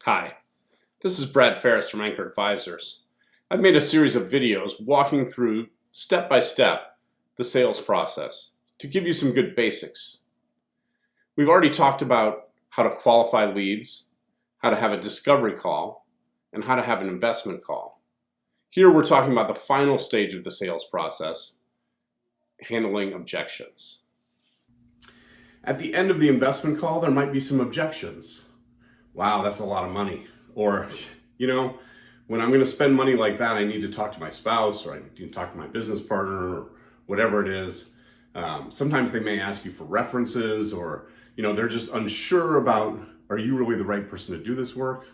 Hi, this is Brad Ferris from Anchor Advisors. I've made a series of videos walking through step by step the sales process to give you some good basics. We've already talked about how to qualify leads, how to have a discovery call, and how to have an investment call. Here we're talking about the final stage of the sales process, handling objections. At the end of the investment call, there might be some objections. Wow, that's a lot of money. Or, when I'm going to spend money like that, I need to talk to my spouse, or I need to talk to my business partner, or whatever it is. Sometimes they may ask you for references, or, they're just unsure about, are you really the right person to do this work?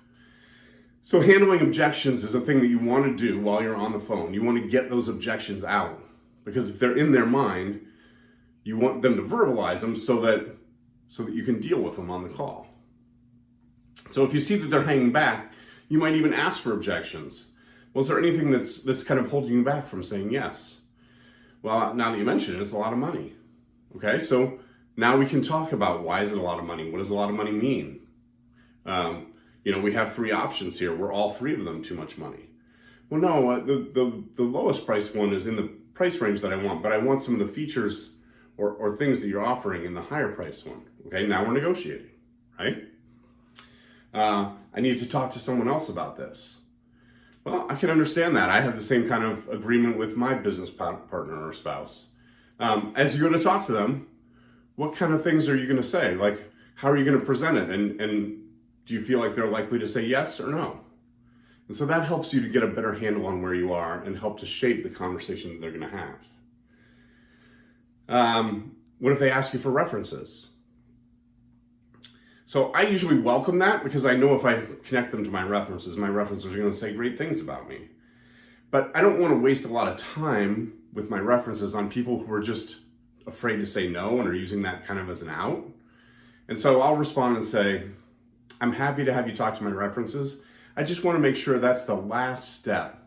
So handling objections is a thing that you want to do while you're on the phone. You want to get those objections out, because if they're in their mind, you want them to verbalize them so that you can deal with them on the call. So if you see that they're hanging back, you might even ask for objections. Well, is there anything that's kind of holding you back from saying yes? Well, now that you mention it, it's a lot of money. Okay, so now we can talk about, why is it a lot of money? What does a lot of money mean? We have three options here. Were all three of them too much money? Well, no, the lowest price one is in the price range that I want, but I want some of the features or things that you're offering in the higher price one. Okay, now we're negotiating, right? I need to talk to someone else about this. Well, I can understand that. I have the same kind of agreement with my business partner or spouse. As you go to talk to them, what kind of things are you going to say? Like, how are you going to present it? And do you feel like they're likely to say yes or no? And so that helps you to get a better handle on where you are and help to shape the conversation that they're going to have. What if they ask you for references? So I usually welcome that, because I know if I connect them to my references are going to say great things about me. But I don't want to waste a lot of time with my references on people who are just afraid to say no and are using that kind of as an out. And so I'll respond and say, I'm happy to have you talk to my references. I just want to make sure that's the last step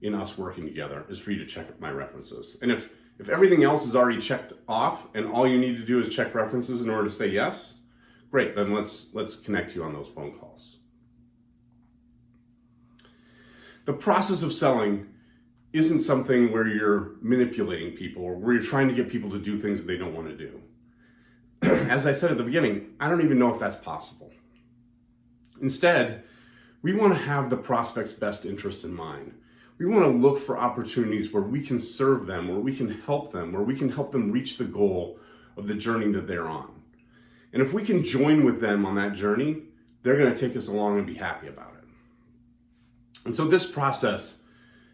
in us working together, is for you to check my references. And if everything else is already checked off and all you need to do is check references in order to say yes, great, then let's connect you on those phone calls. The process of selling isn't something where you're manipulating people or where you're trying to get people to do things that they don't want to do. As I said at the beginning, I don't even know if that's possible. Instead, we want to have the prospect's best interest in mind. We want to look for opportunities where we can serve them, where we can help them, where we can help them reach the goal of the journey that they're on. And if we can join with them on that journey, they're going to take us along and be happy about it. And so this process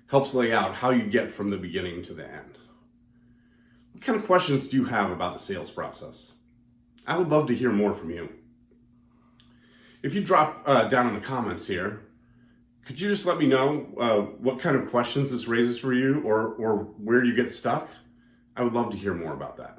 helps lay out how you get from the beginning to the end. What kind of questions do you have about the sales process? I would love to hear more from you. If you drop down in the comments here, could you just let me know what kind of questions this raises for you, or where you get stuck? I would love to hear more about that.